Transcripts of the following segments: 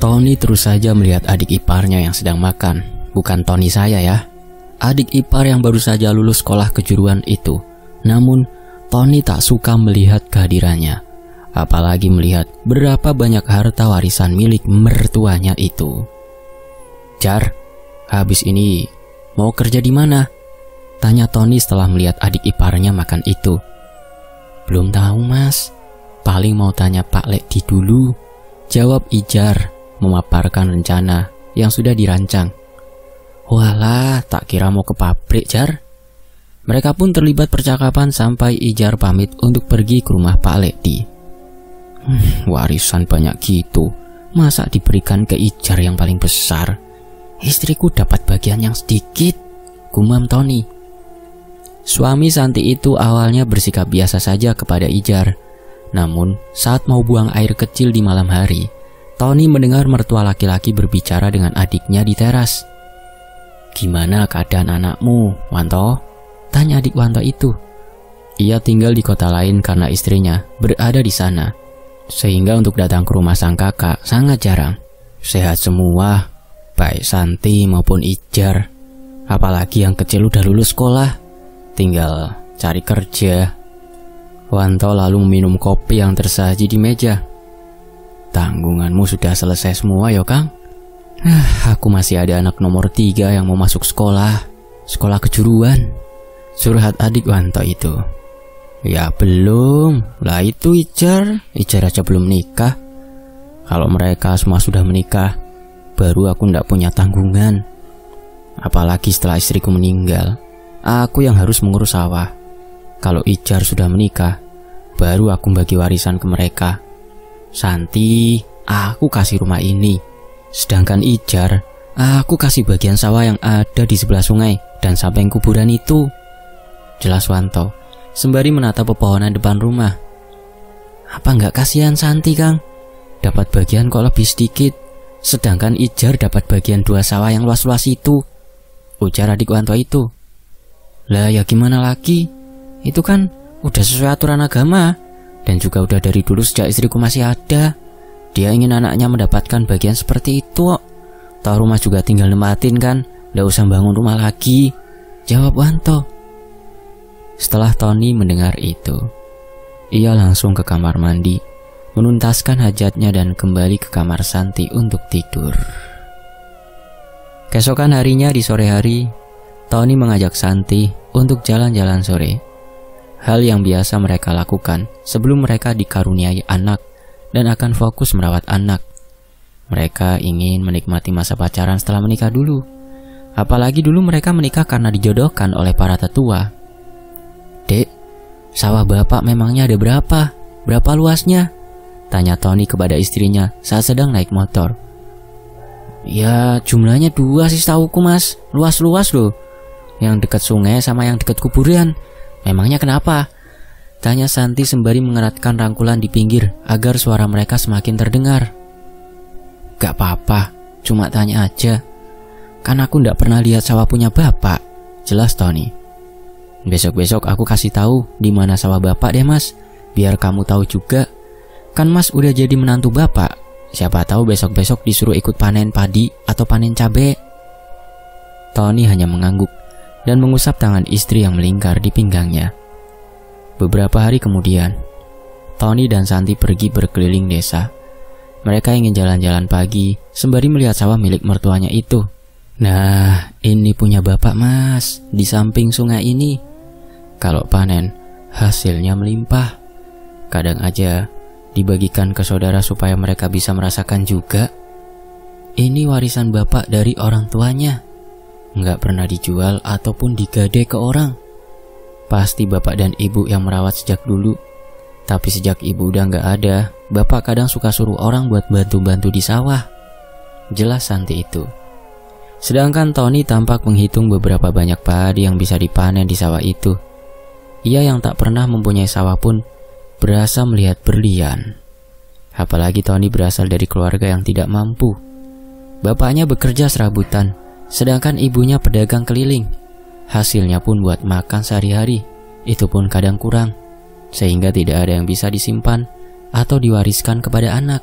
Tony terus saja melihat adik iparnya yang sedang makan. Bukan Tony saya ya, adik ipar yang baru saja lulus sekolah kejuruan itu. Namun Tony tak suka melihat kehadirannya, apalagi melihat berapa banyak harta warisan milik mertuanya itu. "Jar, habis ini mau kerja di mana?" tanya Tony setelah melihat adik iparnya makan itu. "Belum tahu mas, paling mau tanya Pak Lekdi dulu," jawab Ijar memaparkan rencana yang sudah dirancang. "Walah, tak kira mau ke pabrik, Jar." Mereka pun terlibat percakapan sampai Ijar pamit untuk pergi ke rumah Pak Lekdi. Warisan banyak gitu, masa diberikan ke Ijar yang paling besar? Istriku dapat bagian yang sedikit, gumam Tony. Suami Santi itu awalnya bersikap biasa saja kepada Ijar. Namun saat mau buang air kecil di malam hari, Tony mendengar mertua laki-laki berbicara dengan adiknya di teras. "Gimana keadaan anakmu, Wanto?" tanya adik Wanto itu. Ia tinggal di kota lain karena istrinya berada di sana, sehingga untuk datang ke rumah sang kakak sangat jarang. "Sehat semua, baik Santi maupun Ijar. Apalagi yang kecil udah lulus sekolah, tinggal cari kerja." Wanto lalu meminum kopi yang tersaji di meja. "Tanggunganmu sudah selesai semua ya Kang? Aku masih ada anak nomor 3 yang mau masuk sekolah kejuruan," curhat adik Wanto itu. "Ya belum, lah itu Ijar aja belum nikah. Kalau mereka semua sudah menikah, baru aku ndak punya tanggungan. Apalagi setelah istriku meninggal, aku yang harus mengurus sawah. Kalau Ijar sudah menikah, baru aku bagi warisan ke mereka. Santi, aku kasih rumah ini. Sedangkan Ijar, aku kasih bagian sawah yang ada di sebelah sungai dan samping kuburan itu," jelas Wanto sembari menatap pepohonan depan rumah. "Apa nggak kasihan Santi, Kang? Dapat bagian kok lebih sedikit, sedangkan Ijar dapat bagian 2 sawah yang luas-luas itu," ujar adik Wanto itu. "Lah ya gimana lagi? Itu kan udah sesuai aturan agama, dan juga udah dari dulu sejak istriku masih ada. Dia ingin anaknya mendapatkan bagian seperti itu kok. Tahu rumah juga tinggal nempatin kan, nggak usah bangun rumah lagi," jawab Wanto. Setelah Tony mendengar itu, ia langsung ke kamar mandi, menuntaskan hajatnya dan kembali ke kamar Santi untuk tidur. Keesokan harinya di sore hari, Tony mengajak Santi untuk jalan-jalan sore. Hal yang biasa mereka lakukan sebelum mereka dikaruniai anak dan akan fokus merawat anak. Mereka ingin menikmati masa pacaran setelah menikah dulu. Apalagi dulu mereka menikah karena dijodohkan oleh para tetua. "Dek, sawah bapak memangnya ada berapa? Berapa luasnya?" tanya Tony kepada istrinya saat sedang naik motor. "Ya jumlahnya 2 sih setauku mas, luas-luas loh. Yang dekat sungai sama yang dekat kuburan. Memangnya kenapa?" tanya Santi sembari mengeratkan rangkulan di pinggir agar suara mereka semakin terdengar. "Gak apa-apa, cuma tanya aja. Kan aku ndak pernah lihat sawah punya bapak," jelas Tony. "Besok-besok aku kasih tahu di mana sawah bapak deh mas, biar kamu tahu juga. Kan mas udah jadi menantu bapak, siapa tahu besok-besok disuruh ikut panen padi atau panen cabai." Tony hanya mengangguk dan mengusap tangan istri yang melingkar di pinggangnya. Beberapa hari kemudian, Tony dan Santi pergi berkeliling desa. Mereka ingin jalan-jalan pagi sembari melihat sawah milik mertuanya itu. "Nah, ini punya bapak mas, di samping sungai ini. Kalau panen, hasilnya melimpah. Kadang aja dibagikan ke saudara supaya mereka bisa merasakan juga. Ini warisan bapak dari orang tuanya. Nggak pernah dijual ataupun digade ke orang. Pasti bapak dan ibu yang merawat sejak dulu. Tapi sejak ibu udah nggak ada, bapak kadang suka suruh orang buat bantu-bantu di sawah," jelas Santi itu. Sedangkan Tony tampak menghitung beberapa banyak padi yang bisa dipanen di sawah itu. Ia yang tak pernah mempunyai sawah pun berasa melihat berlian. Apalagi Tony berasal dari keluarga yang tidak mampu. Bapaknya bekerja serabutan, sedangkan ibunya pedagang keliling. Hasilnya pun buat makan sehari-hari, itu pun kadang kurang, sehingga tidak ada yang bisa disimpan atau diwariskan kepada anak.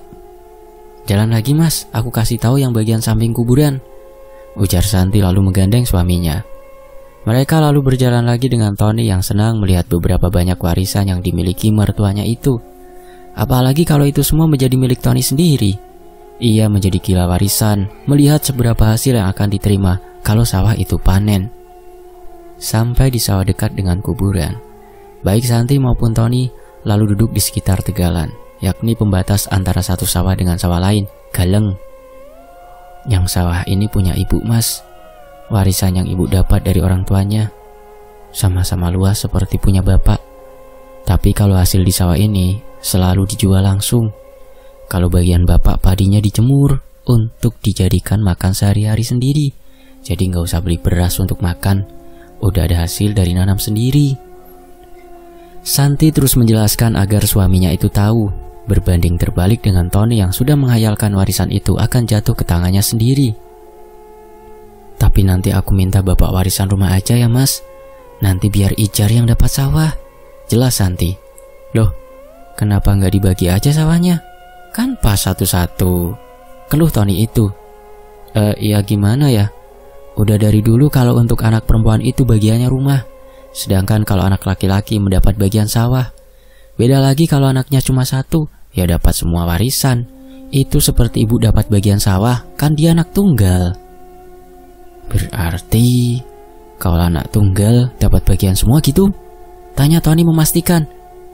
Jalan lagi mas, aku kasih tahu yang bagian samping kuburan, ujar Santi lalu menggandeng suaminya. Mereka lalu berjalan lagi dengan Tony yang senang melihat beberapa banyak warisan yang dimiliki mertuanya itu. Apalagi kalau itu semua menjadi milik Tony sendiri. Ia menjadi gila warisan melihat seberapa hasil yang akan diterima kalau sawah itu panen. Sampai di sawah dekat dengan kuburan, baik Santi maupun Tony lalu duduk di sekitar tegalan, yakni pembatas antara satu sawah dengan sawah lain, galeng. Yang sawah ini punya ibu mas, warisan yang ibu dapat dari orang tuanya. Sama-sama luas seperti punya bapak. Tapi kalau hasil di sawah ini selalu dijual langsung. Kalau bagian bapak padinya dijemur untuk dijadikan makan sehari-hari sendiri. Jadi nggak usah beli beras untuk makan, udah ada hasil dari nanam sendiri. Santi terus menjelaskan agar suaminya itu tahu, berbanding terbalik dengan Tony yang sudah menghayalkan warisan itu akan jatuh ke tangannya sendiri. Tapi nanti aku minta bapak warisan rumah aja ya mas, nanti biar Ijar yang dapat sawah, jelas Santi. Loh, kenapa nggak dibagi aja sawahnya? Kan pas satu-satu, keluh Tony itu. Ya gimana ya, udah dari dulu kalau untuk anak perempuan itu bagiannya rumah, sedangkan kalau anak laki-laki mendapat bagian sawah. Beda lagi kalau anaknya cuma satu, ya dapat semua warisan. Itu seperti ibu dapat bagian sawah, kan dia anak tunggal. Berarti kalau anak tunggal dapat bagian semua gitu? Tanya Tony memastikan.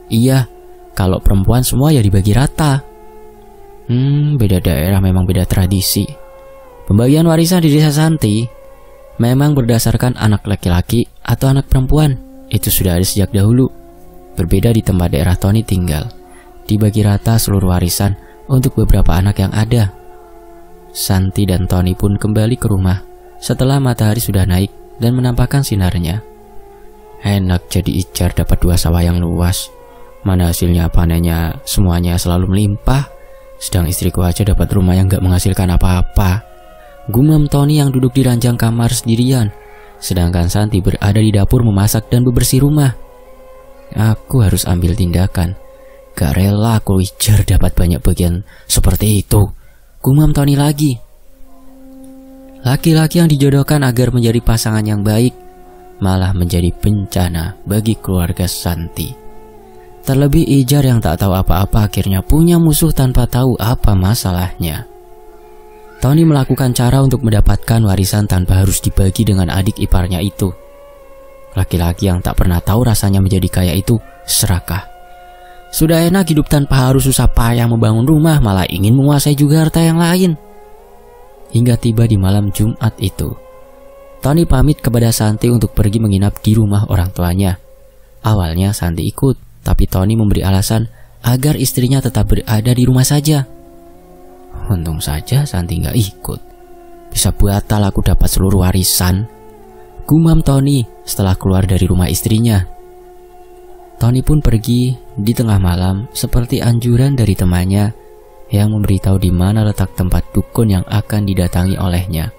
Iya, kalau perempuan semua ya dibagi rata. Beda daerah memang beda tradisi. Pembagian warisan di desa Santi memang berdasarkan anak laki-laki atau anak perempuan. Itu sudah ada sejak dahulu. Berbeda di tempat daerah Tony tinggal, dibagi rata seluruh warisan untuk beberapa anak yang ada. Santi dan Tony pun kembali ke rumah setelah matahari sudah naik dan menampakkan sinarnya. Enak jadi Ijar dapat 2 sawah yang luas. Mana hasilnya panennya semuanya selalu melimpah, sedang istriku aja dapat rumah yang gak menghasilkan apa-apa. Gumam Tony yang duduk di ranjang kamar sendirian, sedangkan Santi berada di dapur memasak dan bebersih rumah. Aku harus ambil tindakan. Gak rela aku Ijar dapat banyak bagian seperti itu, gumam Tony lagi. Laki-laki yang dijodohkan agar menjadi pasangan yang baik malah menjadi bencana bagi keluarga Santi. Terlebih Ijar yang tak tahu apa-apa akhirnya punya musuh tanpa tahu apa masalahnya. Tony melakukan cara untuk mendapatkan warisan tanpa harus dibagi dengan adik iparnya itu. Laki-laki yang tak pernah tahu rasanya menjadi kaya itu serakah. Sudah enak hidup tanpa harus susah payah membangun rumah, malah ingin menguasai juga harta yang lain. Hingga tiba di malam Jumat itu, Tony pamit kepada Santi untuk pergi menginap di rumah orang tuanya. Awalnya Santi ikut, tapi Tony memberi alasan agar istrinya tetap berada di rumah saja. Untung saja Santi nggak ikut. Bisa batal aku dapat seluruh warisan, gumam Tony setelah keluar dari rumah istrinya. Tony pun pergi di tengah malam seperti anjuran dari temannya yang memberitahu di mana letak tempat dukun yang akan didatangi olehnya.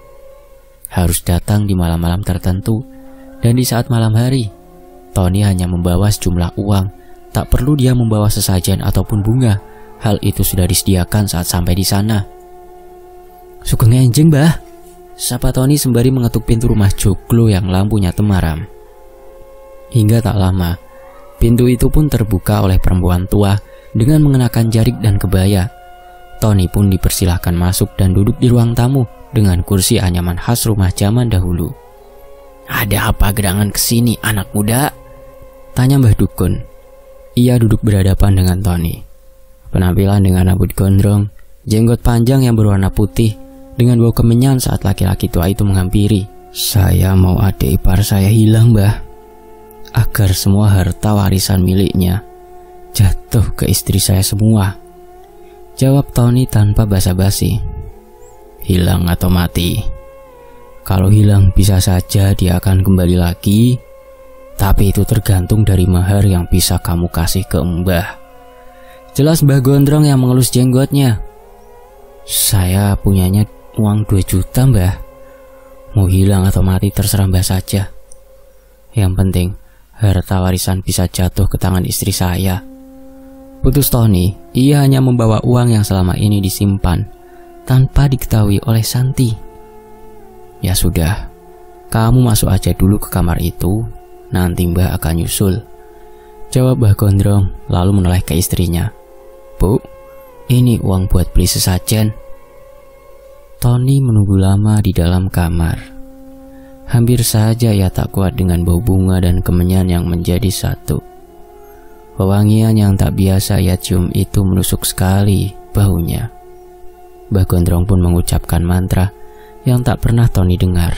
Harus datang di malam-malam tertentu, dan di saat malam hari, Tony hanya membawa sejumlah uang. Tak perlu dia membawa sesajen ataupun bunga. Hal itu sudah disediakan saat sampai di sana. Sugeng enjing, Mbah, sapa Tony sembari mengetuk pintu rumah joglo yang lampunya temaram. Hingga tak lama, pintu itu pun terbuka oleh perempuan tua dengan mengenakan jarik dan kebaya. Tony pun dipersilahkan masuk dan duduk di ruang tamu dengan kursi anyaman khas rumah zaman dahulu. Ada apa gerangan kesini, anak muda? Tanya Mbah Dukun. Ia duduk berhadapan dengan Tony. Penampilan dengan rambut gondrong, jenggot panjang yang berwarna putih, dengan bau kemenyan saat laki-laki tua itu menghampiri. Saya mau adik ipar saya hilang, Mbah, agar semua harta warisan miliknya jatuh ke istri saya semua, jawab Tony tanpa basa-basi. Hilang atau mati? Kalau hilang bisa saja dia akan kembali lagi, tapi itu tergantung dari mahar yang bisa kamu kasih ke Mbah, jelas Mbah Gondrong yang mengelus jenggotnya. Saya punyanya uang 2 juta, Mbah. Mau hilang atau mati terserah Mbah saja. Yang penting harta warisan bisa jatuh ke tangan istri saya. Putus Tony, ia hanya membawa uang yang selama ini disimpan tanpa diketahui oleh Santi. Ya sudah, kamu masuk aja dulu ke kamar itu, nanti Mbak akan nyusul, jawab Mbah Gondrong lalu menoleh ke istrinya. Bu, ini uang buat beli sesajen. Tony menunggu lama di dalam kamar. Hampir saja ia tak kuat dengan bau bunga dan kemenyan yang menjadi satu. Wewangian yang tak biasa ia cium itu menusuk sekali baunya. Mbah Gondrong pun mengucapkan mantra yang tak pernah Tony dengar.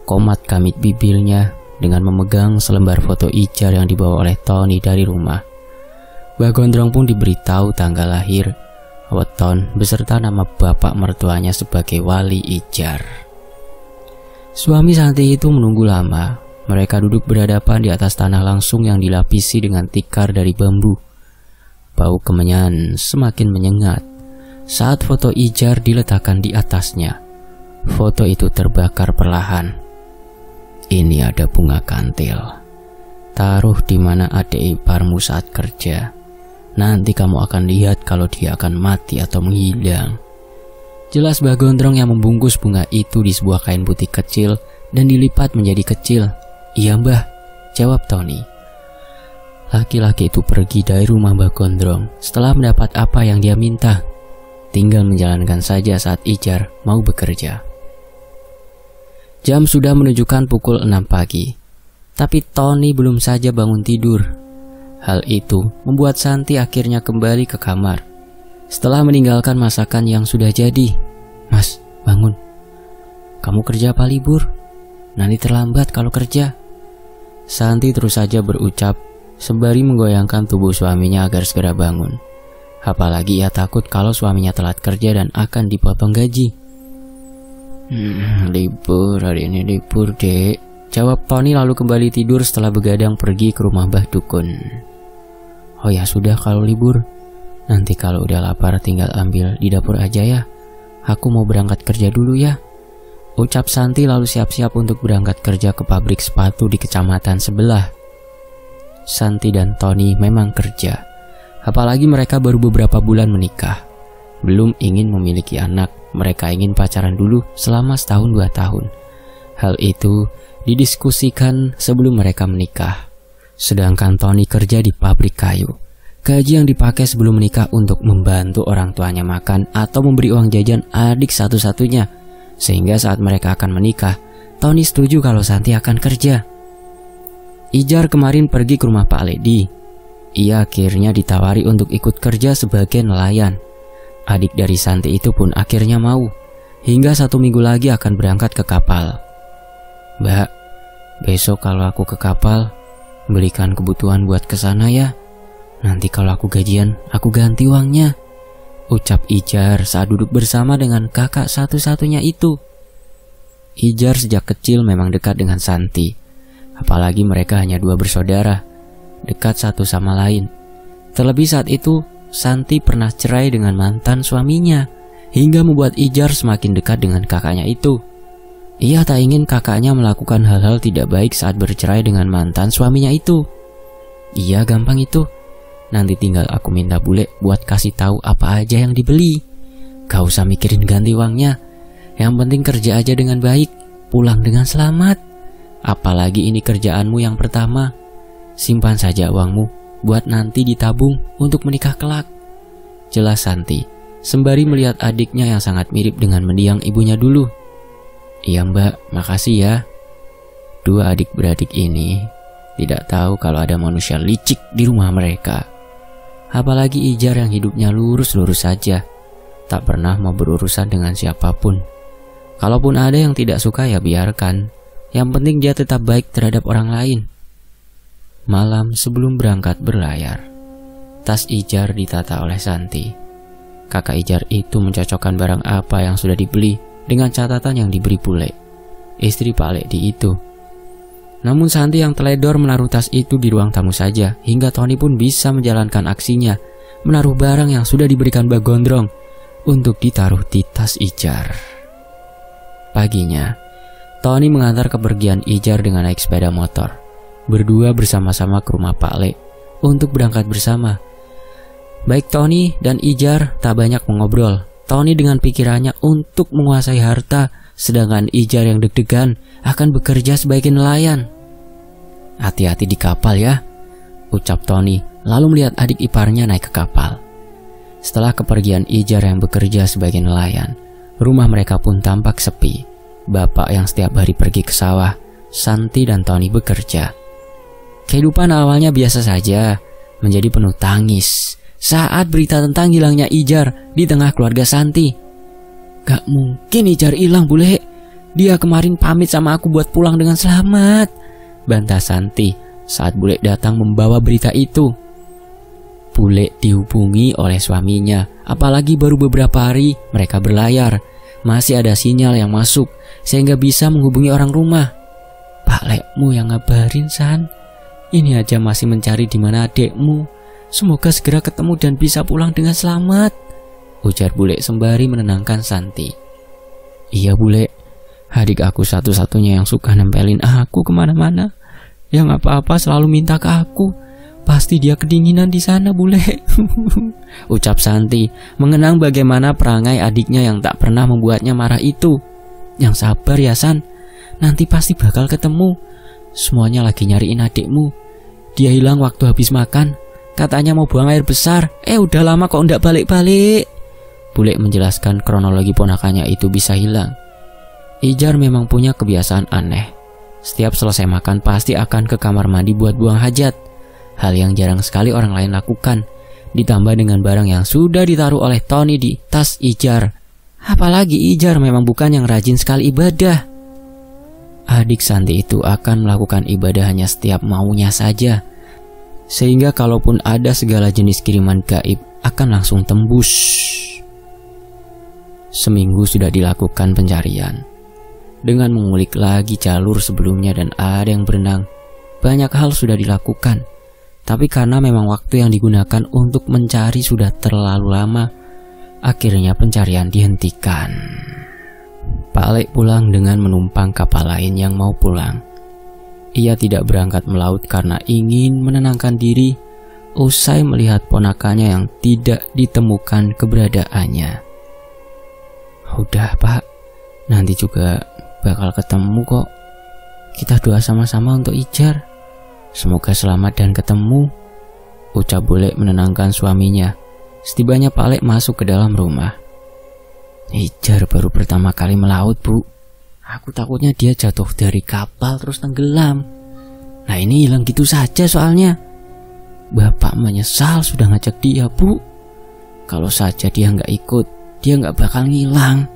Komat kamit bibirnya dengan memegang selembar foto Ijar yang dibawa oleh Tony dari rumah. Mbah Gondrong pun diberitahu tanggal lahir, weton beserta nama bapak mertuanya sebagai wali Ijar. Suami Santi itu menunggu lama. Mereka duduk berhadapan di atas tanah langsung yang dilapisi dengan tikar dari bambu. Bau kemenyan semakin menyengat saat foto Ijar diletakkan di atasnya. Foto itu terbakar perlahan. Ini ada bunga kantil. Taruh di mana adik iparmu saat kerja. Nanti kamu akan lihat kalau dia akan mati atau menghilang. Jelas Mbah Gondrong yang membungkus bunga itu di sebuah kain putih kecil dan dilipat menjadi kecil. Iya Mbah, jawab Tony. Laki-laki itu pergi dari rumah Mbah Gondrong setelah mendapat apa yang dia minta. Tinggal menjalankan saja saat Ijar mau bekerja. Jam sudah menunjukkan pukul 6 pagi. Tapi Tony belum saja bangun tidur. Hal itu membuat Santi akhirnya kembali ke kamar. Setelah meninggalkan masakan yang sudah jadi. Mas, bangun. Kamu kerja apa libur? Nanti terlambat kalau kerja. Santi terus saja berucap sembari menggoyangkan tubuh suaminya agar segera bangun. Apalagi ia takut kalau suaminya telat kerja dan akan dipotong gaji. Libur, hari ini libur dek, jawab Tony lalu kembali tidur setelah begadang pergi ke rumah Mbah Dukun. Oh ya sudah kalau libur. Nanti kalau udah lapar tinggal ambil di dapur aja ya. Aku mau berangkat kerja dulu ya, ucap Santi lalu siap-siap untuk berangkat kerja ke pabrik sepatu di kecamatan sebelah. Santi dan Tony memang kerja. Apalagi mereka baru beberapa bulan menikah. Belum ingin memiliki anak, mereka ingin pacaran dulu selama setahun 2 tahun. Hal itu didiskusikan sebelum mereka menikah. Sedangkan Tony kerja di pabrik kayu. Gaji yang dipakai sebelum menikah untuk membantu orang tuanya makan atau memberi uang jajan adik satu-satunya. Sehingga saat mereka akan menikah, Tony setuju kalau Santi akan kerja. Ijar kemarin pergi ke rumah Pak Ledi. Ia akhirnya ditawari untuk ikut kerja sebagai nelayan. Adik dari Santi itu pun akhirnya mau. Hingga 1 minggu lagi akan berangkat ke kapal. Mbak, besok kalau aku ke kapal, belikan kebutuhan buat kesana ya. Nanti kalau aku gajian, aku ganti uangnya, ucap Ijar saat duduk bersama dengan kakak satu-satunya itu. Ijar sejak kecil memang dekat dengan Santi. Apalagi mereka hanya 2 bersaudara, dekat satu sama lain. Terlebih saat itu, Santi pernah cerai dengan mantan suaminya, hingga membuat Ijar semakin dekat dengan kakaknya itu. Ia tak ingin kakaknya melakukan hal-hal tidak baik saat bercerai dengan mantan suaminya itu. Iya gampang itu. Nanti tinggal aku minta bule buat kasih tahu apa aja yang dibeli. Gak usah mikirin ganti uangnya. Yang penting kerja aja dengan baik, pulang dengan selamat. Apalagi ini kerjaanmu yang pertama. Simpan saja uangmu buat nanti ditabung untuk menikah kelak, jelas Santi sembari melihat adiknya yang sangat mirip dengan mendiang ibunya dulu. Iya Mbak, makasih ya. 2 adik beradik ini tidak tahu kalau ada manusia licik di rumah mereka. Apalagi Ijar yang hidupnya lurus-lurus saja, tak pernah mau berurusan dengan siapapun. Kalaupun ada yang tidak suka ya biarkan, yang penting dia tetap baik terhadap orang lain. Malam sebelum berangkat berlayar, tas Ijar ditata oleh Santi. Kakak Ijar itu mencocokkan barang apa yang sudah dibeli dengan catatan yang diberi bule, istri Pak Ledi itu. Namun Santi yang teledor menaruh tas itu di ruang tamu saja, hingga Tony pun bisa menjalankan aksinya, menaruh barang yang sudah diberikan Mbah Gondrong untuk ditaruh di tas Ijar. Paginya, Tony mengantar kepergian Ijar dengan naik sepeda motor. Berdua bersama-sama ke rumah Pak Le untuk berangkat bersama. Baik Tony dan Ijar tak banyak mengobrol, Tony dengan pikirannya untuk menguasai harta, sedangkan Ijar yang deg-degan akan bekerja sebagai nelayan. "Hati-hati di kapal ya," ucap Tony, lalu melihat adik iparnya naik ke kapal. Setelah kepergian Ijar yang bekerja sebagai nelayan, rumah mereka pun tampak sepi. Bapak yang setiap hari pergi ke sawah, Santi dan Tony bekerja. Kehidupan awalnya biasa saja, menjadi penuh tangis saat berita tentang hilangnya Ijar di tengah keluarga Santi. "Gak mungkin Ijar hilang, Bule. Dia kemarin pamit sama aku buat pulang dengan selamat," bantah Santi saat Bule datang membawa berita itu. Bule dihubungi oleh suaminya, apalagi baru beberapa hari mereka berlayar. Masih ada sinyal yang masuk sehingga bisa menghubungi orang rumah. "Pak Lekmu yang ngabarin, San. Ini aja masih mencari di mana adekmu. Semoga segera ketemu dan bisa pulang dengan selamat," ujar Bule sembari menenangkan Santi. "Iya Bule, adik aku satu-satunya yang suka nempelin aku kemana-mana. Yang apa-apa selalu minta ke aku. Pasti dia kedinginan di sana, Bule," ucap Santi, mengenang bagaimana perangai adiknya yang tak pernah membuatnya marah itu. "Yang sabar ya San, nanti pasti bakal ketemu. Semuanya lagi nyariin adikmu. Dia hilang waktu habis makan. Katanya mau buang air besar. Udah lama kok ndak balik-balik." Bule menjelaskan kronologi ponakannya itu bisa hilang. Ijar memang punya kebiasaan aneh. Setiap selesai makan pasti akan ke kamar mandi buat buang hajat. Hal yang jarang sekali orang lain lakukan. Ditambah dengan barang yang sudah ditaruh oleh Tony di tas Ijar. Apalagi Ijar memang bukan yang rajin sekali ibadah. Adik Santi itu akan melakukan ibadah hanya setiap maunya saja, sehingga kalaupun ada segala jenis kiriman gaib akan langsung tembus. Seminggu sudah dilakukan pencarian. Dengan mengulik lagi jalur sebelumnya dan ada yang berenang, banyak hal sudah dilakukan. Tapi karena memang waktu yang digunakan untuk mencari sudah terlalu lama, akhirnya pencarian dihentikan. Pak Lek pulang dengan menumpang kapal lain yang mau pulang. Ia tidak berangkat melaut karena ingin menenangkan diri usai melihat ponakannya yang tidak ditemukan keberadaannya. "Udah Pak, nanti juga bakal ketemu kok. Kita doa sama-sama untuk Ijar. Semoga selamat dan ketemu," ucap Bule menenangkan suaminya. Setibanya Pak Lek masuk ke dalam rumah. "Ijar baru pertama kali melaut, Bu. Aku takutnya dia jatuh dari kapal terus tenggelam. Nah ini hilang gitu saja soalnya. Bapak menyesal sudah ngajak dia, Bu. Kalau saja dia nggak ikut, dia nggak bakal ngilang,"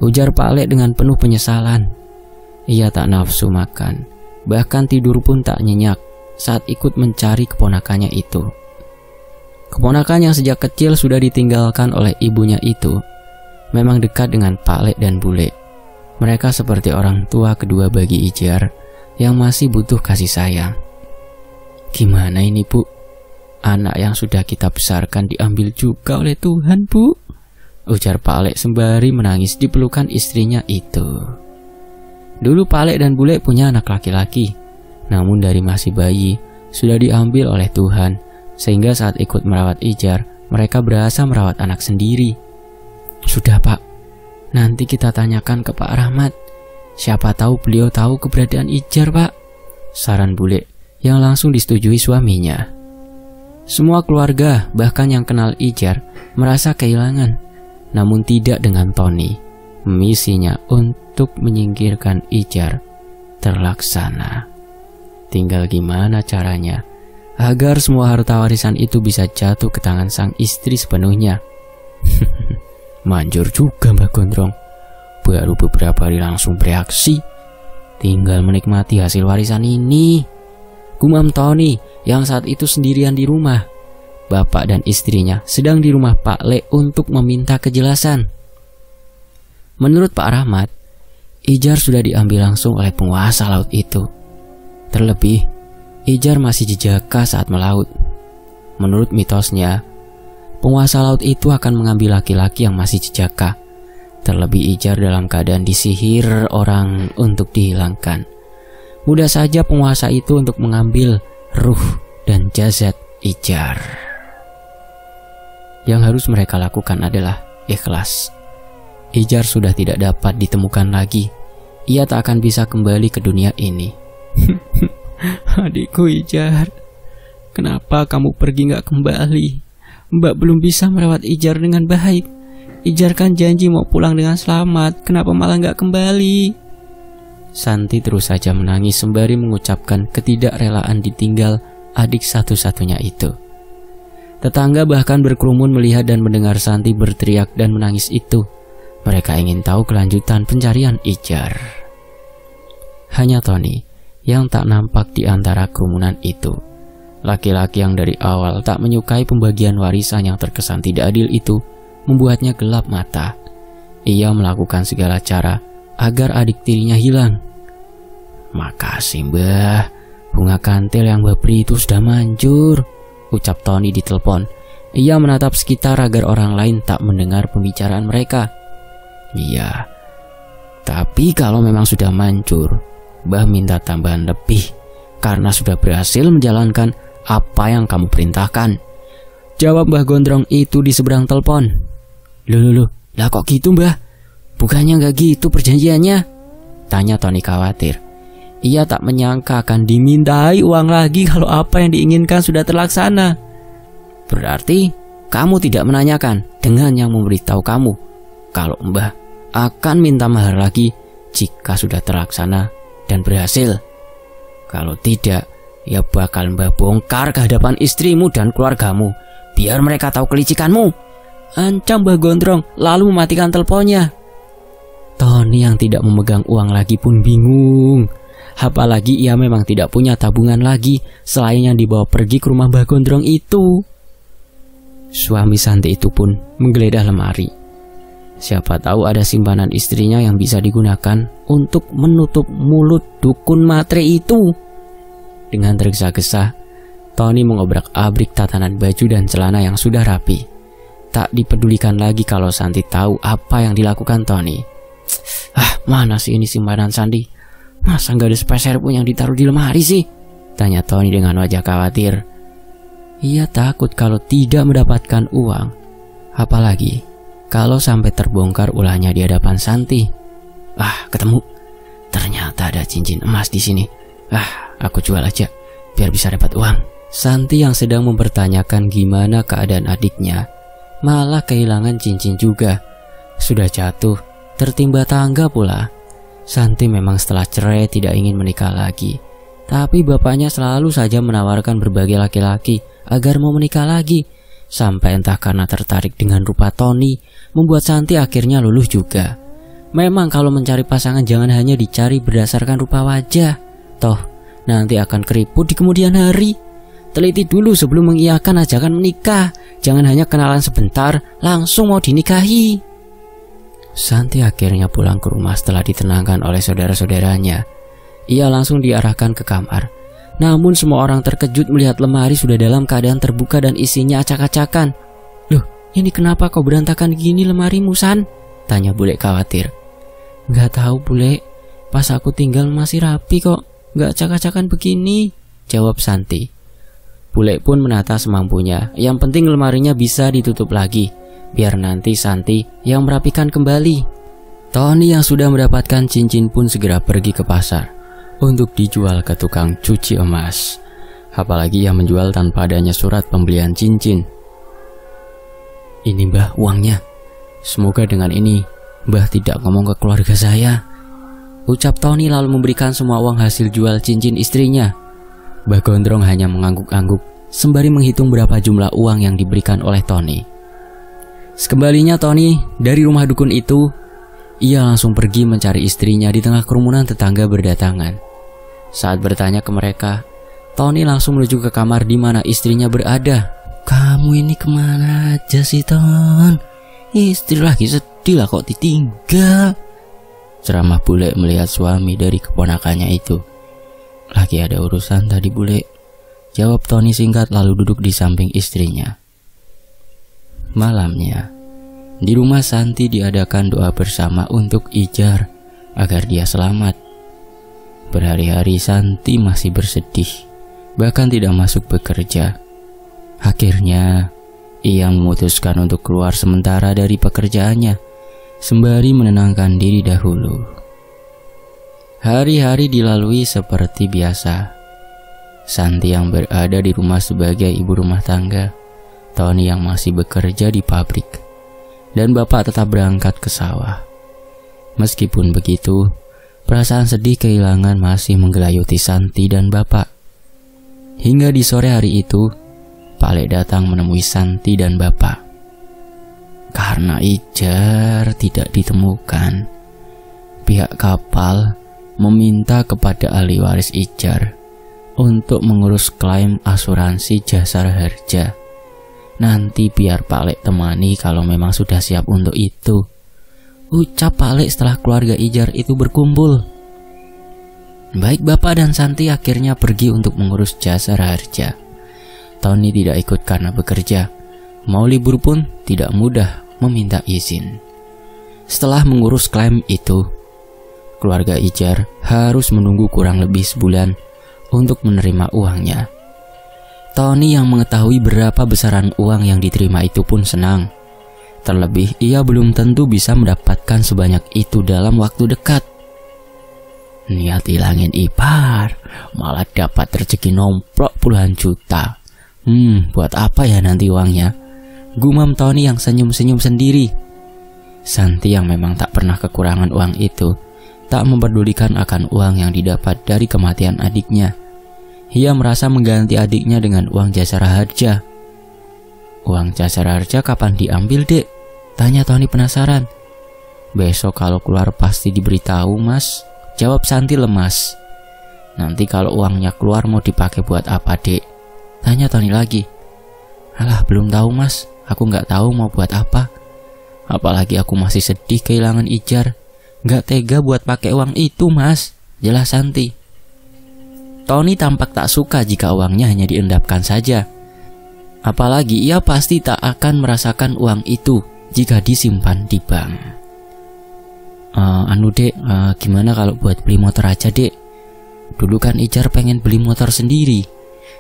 ujar Pak Lek dengan penuh penyesalan. Ia tak nafsu makan. Bahkan tidur pun tak nyenyak saat ikut mencari keponakannya itu. Keponakan yang sejak kecil sudah ditinggalkan oleh ibunya itu memang dekat dengan Pak Lek dan Bule. Mereka seperti orang tua kedua bagi Ijar yang masih butuh kasih sayang. "Gimana ini Bu? Anak yang sudah kita besarkan diambil juga oleh Tuhan, Bu," ujar Pak Lek sembari menangis di pelukan istrinya itu. Dulu Pak Lek dan Bule punya anak laki-laki, namun dari masih bayi sudah diambil oleh Tuhan, sehingga saat ikut merawat Ijar, mereka berasa merawat anak sendiri. "Sudah Pak, nanti kita tanyakan ke Pak Rahmat. Siapa tahu beliau tahu keberadaan Ijar, Pak," saran Bule yang langsung disetujui suaminya. Semua keluarga, bahkan yang kenal Ijar, merasa kehilangan, namun tidak dengan Tony. Misinya untuk menyingkirkan Ijar terlaksana. Tinggal gimana caranya agar semua harta warisan itu bisa jatuh ke tangan sang istri sepenuhnya. Manjur juga Mbak Gondrong. Baru beberapa hari langsung bereaksi. Tinggal menikmati hasil warisan ini, gumam Tony yang saat itu sendirian di rumah. Bapak dan istrinya sedang di rumah Pak Lek untuk meminta kejelasan. Menurut Pak Rahmat, Ijar sudah diambil langsung oleh penguasa laut itu. Terlebih, Ijar masih jejaka saat melaut. Menurut mitosnya, penguasa laut itu akan mengambil laki-laki yang masih jejaka. Terlebih Ijar dalam keadaan disihir orang untuk dihilangkan. Mudah saja penguasa itu untuk mengambil ruh dan jasad Ijar. Yang harus mereka lakukan adalah ikhlas. Ijar sudah tidak dapat ditemukan lagi. Ia tak akan bisa kembali ke dunia ini. Adikku Ijar, kenapa kamu pergi gak kembali? Mbak belum bisa merawat Ijar dengan baik. Ijar kan janji mau pulang dengan selamat. Kenapa malah gak kembali? Santi terus saja menangis sembari mengucapkan ketidakrelaan ditinggal adik satu-satunya itu. Tetangga bahkan berkerumun melihat dan mendengar Santi berteriak dan menangis itu. Mereka ingin tahu kelanjutan pencarian Ijar. Hanya Tony yang tak nampak di antara kerumunan itu. Laki-laki yang dari awal tak menyukai pembagian warisan yang terkesan tidak adil itu membuatnya gelap mata. Ia melakukan segala cara agar adik tirinya hilang. Makasih Mbah, bunga kantil yang Mbah beri itu sudah manjur, ucap Tony di telepon. Ia menatap sekitar agar orang lain tak mendengar pembicaraan mereka. Iya, tapi kalau memang sudah manjur, Mbah minta tambahan lebih karena sudah berhasil menjalankan apa yang kamu perintahkan, jawab Mbah Gondrong itu di seberang telepon. Loh, lah kok gitu Mbah? Bukannya nggak gitu perjanjiannya? Tanya Tony khawatir. Ia tak menyangka akan dimintai uang lagi kalau apa yang diinginkan sudah terlaksana. Berarti kamu tidak menanyakan dengan yang memberitahu kamu kalau Mbah akan minta mahar lagi jika sudah terlaksana dan berhasil. Kalau tidak, ya bakal Mbah bongkar ke hadapan istrimu dan keluargamu biar mereka tahu kelicikanmu, ancam Mbah Gondrong lalu mematikan teleponnya. Tony yang tidak memegang uang lagi pun bingung. Apalagi ia memang tidak punya tabungan lagi selain yang dibawa pergi ke rumah Mbah Gondrong itu. Suami Santi itu pun menggeledah lemari. Siapa tahu ada simpanan istrinya yang bisa digunakan untuk menutup mulut dukun matre itu. Dengan tergesa-gesa, Tony mengobrak-abrik tatanan baju dan celana yang sudah rapi. Tak dipedulikan lagi kalau Santi tahu apa yang dilakukan Tony. Mana sih ini simpanan Santi? Masa nggak ada sepeser pun yang ditaruh di lemari sih? Tanya Tony dengan wajah khawatir. Ia takut kalau tidak mendapatkan uang. Apalagi kalau sampai terbongkar ulahnya di hadapan Santi. Ketemu. Ternyata ada cincin emas di sini. Aku jual aja biar bisa dapat uang. Santi yang sedang mempertanyakan gimana keadaan adiknya malah kehilangan cincin juga. Sudah jatuh, tertimpa tangga pula. Santi memang setelah cerai tidak ingin menikah lagi. Tapi bapaknya selalu saja menawarkan berbagai laki-laki agar mau menikah lagi. Sampai entah karena tertarik dengan rupa Tony, membuat Santi akhirnya luluh juga. Memang kalau mencari pasangan jangan hanya dicari berdasarkan rupa wajah. Toh, nanti akan keriput di kemudian hari. Teliti dulu sebelum mengiyakan ajakan menikah. Jangan hanya kenalan sebentar, langsung mau dinikahi. Santi akhirnya pulang ke rumah setelah ditenangkan oleh saudara-saudaranya. Ia langsung diarahkan ke kamar. Namun semua orang terkejut melihat lemari sudah dalam keadaan terbuka dan isinya acak-acakan. Loh, ini kenapa kau berantakan gini lemarimu, San? Tanya Bule khawatir. Gak tahu Bule, pas aku tinggal masih rapi kok, gak acak-acakan begini, jawab Santi. Bule pun menata semampunya, yang penting lemarinya bisa ditutup lagi, biar nanti Santi yang merapikan kembali. Tony yang sudah mendapatkan cincin pun segera pergi ke pasar untuk dijual ke tukang cuci emas. Apalagi yang menjual tanpa adanya surat pembelian cincin. Ini Mbah uangnya. Semoga dengan ini Mbah tidak ngomong ke keluarga saya, ucap Tony lalu memberikan semua uang hasil jual cincin istrinya. Mbah Gondrong hanya mengangguk-angguk sembari menghitung berapa jumlah uang yang diberikan oleh Tony. Sekembalinya Tony dari rumah dukun itu, ia langsung pergi mencari istrinya di tengah kerumunan tetangga berdatangan. Saat bertanya ke mereka, Tony langsung menuju ke kamar di mana istrinya berada. Kamu ini kemana aja sih Ton? Istri lagi sedih lah kok ditinggal, ceramah Bule melihat suami dari keponakannya itu. Lagi ada urusan tadi Bule, jawab Tony singkat lalu duduk di samping istrinya. Malamnya, di rumah Santi diadakan doa bersama untuk Ijar agar dia selamat. Berhari-hari Santi masih bersedih, bahkan tidak masuk bekerja. Akhirnya, ia memutuskan untuk keluar sementara dari pekerjaannya, sembari menenangkan diri dahulu. Hari-hari dilalui seperti biasa. Santi yang berada di rumah sebagai ibu rumah tangga, Tony yang masih bekerja di pabrik, dan bapak tetap berangkat ke sawah. Meskipun begitu, perasaan sedih kehilangan masih menggelayuti Santi dan bapak. Hingga di sore hari itu, Pak Lek datang menemui Santi dan bapak. Karena Ijar tidak ditemukan, pihak kapal meminta kepada ahli waris Ijar untuk mengurus klaim asuransi jasara harja. Nanti biar Pak Lek temani kalau memang sudah siap untuk itu, ucap Pak Lek setelah keluarga Ijar itu berkumpul. Baik bapak dan Santi akhirnya pergi untuk mengurus jasara harja. Tony tidak ikut karena bekerja. Mau libur pun tidak mudah meminta izin. Setelah mengurus klaim itu, keluarga Ijar harus menunggu kurang lebih sebulan untuk menerima uangnya. Tony yang mengetahui berapa besaran uang yang diterima itu pun senang. Terlebih ia belum tentu bisa mendapatkan sebanyak itu dalam waktu dekat. Niat hilangin ipar, malah dapat rezeki nomplok puluhan juta. Buat apa ya nanti uangnya? Gumam Tony yang senyum-senyum sendiri. Santi yang memang tak pernah kekurangan uang itu, tak memperdulikan akan uang yang didapat dari kematian adiknya. Ia merasa mengganti adiknya dengan uang jasara harja. Uang jasara harja kapan diambil, Dek? Tanya Tony penasaran. Besok kalau keluar pasti diberitahu, Mas, jawab Santi lemas. Nanti kalau uangnya keluar mau dipakai buat apa, Dek? Tanya Tony lagi. Alah, belum tahu, Mas, aku nggak tahu mau buat apa. Apalagi aku masih sedih kehilangan Ijar. Gak tega buat pakai uang itu, Mas, jelas Santi. Tony tampak tak suka jika uangnya hanya diendapkan saja. Apalagi ia pasti tak akan merasakan uang itu jika disimpan di bank. Dek, gimana kalau buat beli motor aja, Dek? Dulu kan Ijar pengen beli motor sendiri.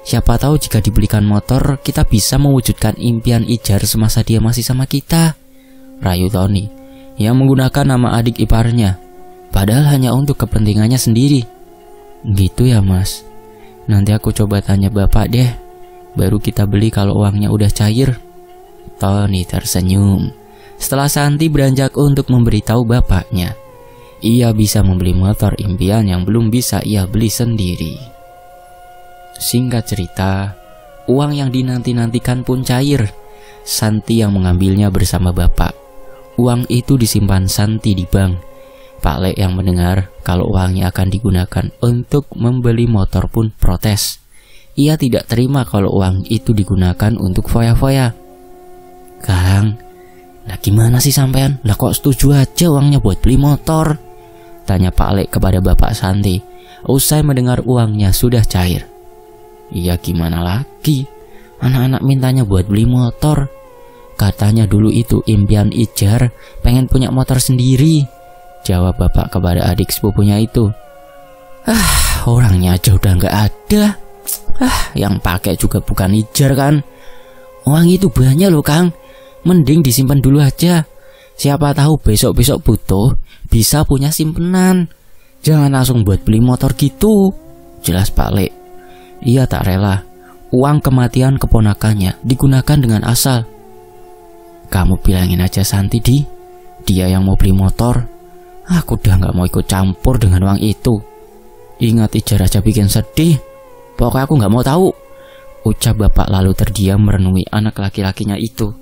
Siapa tahu jika dibelikan motor, kita bisa mewujudkan impian Ijar semasa dia masih sama kita, rayu Tony yang menggunakan nama adik iparnya, padahal hanya untuk kepentingannya sendiri. Gitu ya, Mas. Nanti aku coba tanya bapak deh, baru kita beli kalau uangnya udah cair. Tony tersenyum setelah Santi beranjak untuk memberitahu bapaknya ia bisa membeli motor impian yang belum bisa ia beli sendiri. Singkat cerita, uang yang dinanti-nantikan pun cair. Santi yang mengambilnya bersama bapak. Uang itu disimpan Santi di bank. Pak Lek yang mendengar kalau uangnya akan digunakan untuk membeli motor pun protes. Ia tidak terima kalau uang itu digunakan untuk foya-foya. Kang, lah gimana sih sampean? Lah kok setuju aja uangnya buat beli motor? Tanya Pak Lek kepada bapak Santi usai mendengar uangnya sudah cair. Iya, gimana lagi? Anak-anak mintanya buat beli motor. Katanya dulu itu impian Ijar pengen punya motor sendiri, jawab bapak kepada adik sepupunya itu. Orangnya aja udah nggak ada. Yang pakai juga bukan Ijar kan. Uang itu banyak loh, Kang. Mending disimpan dulu aja. Siapa tahu besok-besok butuh, bisa punya simpenan. Jangan langsung buat beli motor gitu, jelas Pak Lek. Ia tak rela uang kematian keponakannya digunakan dengan asal. Kamu bilangin aja Santi, dia yang mau beli motor. Aku udah gak mau ikut campur dengan uang itu. Ingat Ijar aja bikin sedih. Pokoknya aku gak mau tahu, ucap bapak lalu terdiam merenungi anak laki-lakinya itu.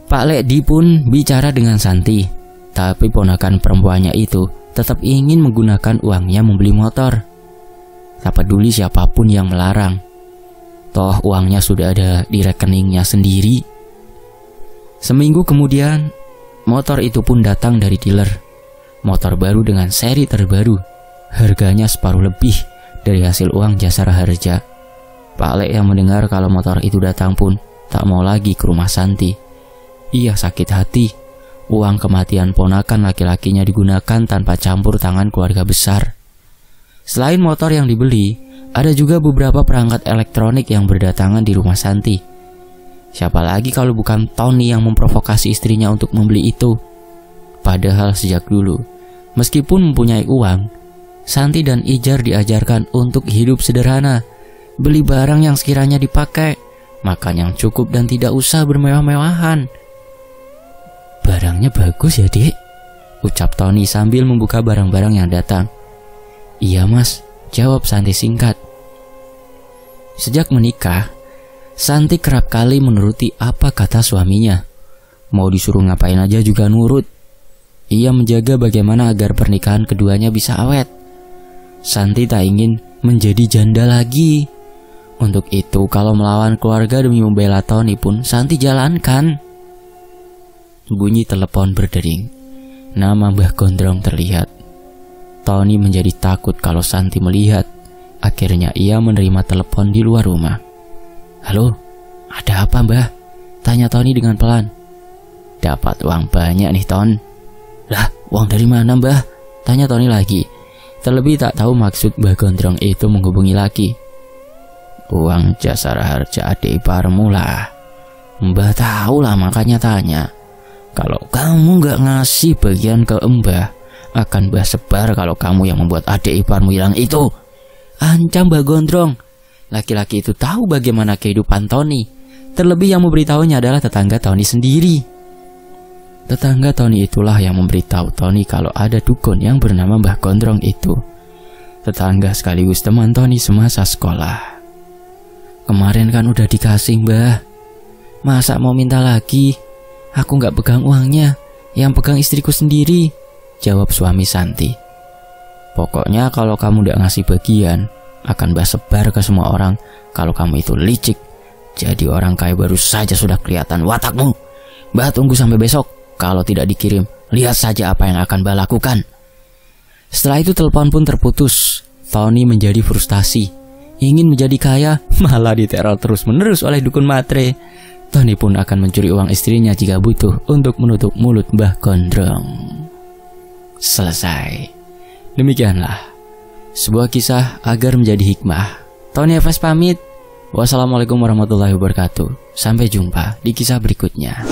Pak Lekdi pun bicara dengan Santi, tapi ponakan perempuannya itu tetap ingin menggunakan uangnya membeli motor. Tak peduli siapapun yang melarang. Toh uangnya sudah ada di rekeningnya sendiri. Seminggu kemudian, motor itu pun datang dari dealer. Motor baru dengan seri terbaru. Harganya separuh lebih dari hasil uang jasara harja. Pak Lek yang mendengar kalau motor itu datang pun tak mau lagi ke rumah Santi. Ia sakit hati. Uang kematian ponakan laki-lakinya digunakan tanpa campur tangan keluarga besar. Selain motor yang dibeli, ada juga beberapa perangkat elektronik yang berdatangan di rumah Santi. Siapa lagi kalau bukan Tony yang memprovokasi istrinya untuk membeli itu? Padahal sejak dulu, meskipun mempunyai uang, Santi dan Ijar diajarkan untuk hidup sederhana, beli barang yang sekiranya dipakai, makan yang cukup dan tidak usah bermewah-mewahan. Barangnya bagus ya, Dik? Ucap Tony sambil membuka barang-barang yang datang. Iya mas, jawab Santi singkat. Sejak menikah, Santi kerap kali menuruti apa kata suaminya. Mau disuruh ngapain aja juga nurut. Ia menjaga bagaimana agar pernikahan keduanya bisa awet. Santi tak ingin menjadi janda lagi. Untuk itu kalau melawan keluarga demi membela Tony pun Santi jalankan. Bunyi telepon berdering. Nama Mbah Gondrong terlihat. Tony menjadi takut kalau Santi melihat. Akhirnya ia menerima telepon di luar rumah. Halo, ada apa Mbah? Tanya Tony dengan pelan. Dapat uang banyak nih Ton. Lah, uang dari mana Mbah? Tanya Tony lagi. Terlebih tak tahu maksud Mbah Gondrong itu menghubungi laki. Uang jasara harja adik iparmu lah. Mbah tahu lah makanya tanya. Kalau kamu gak ngasih bagian ke Mbah, akan Mbah sebar kalau kamu yang membuat adik iparmu hilang itu. Ancam Mbah Gondrong. Laki-laki itu tahu bagaimana kehidupan Tony. Terlebih yang memberitahunya adalah tetangga Tony sendiri. Tetangga Tony itulah yang memberitahu Tony kalau ada dukun yang bernama Mbah Gondrong itu. Tetangga sekaligus teman Tony semasa sekolah. Kemarin kan udah dikasih Mbah. Masa mau minta lagi? Aku gak pegang uangnya, yang pegang istriku sendiri, jawab suami Santi. Pokoknya kalau kamu gak ngasih bagian, akan Mbah sebar ke semua orang kalau kamu itu licik. Jadi orang kaya baru saja sudah kelihatan watakmu. Mbah tunggu sampai besok. Kalau tidak dikirim, lihat saja apa yang akan Mbah lakukan. Setelah itu telepon pun terputus. Tony menjadi frustasi. Ingin menjadi kaya, malah diteror terus-menerus oleh dukun matre. Tony pun akan mencuri uang istrinya jika butuh untuk menutup mulut Mbah Gondrong. Selesai. Demikianlah sebuah kisah agar menjadi hikmah. Tony FS pamit. Wassalamualaikum warahmatullahi wabarakatuh. Sampai jumpa di kisah berikutnya.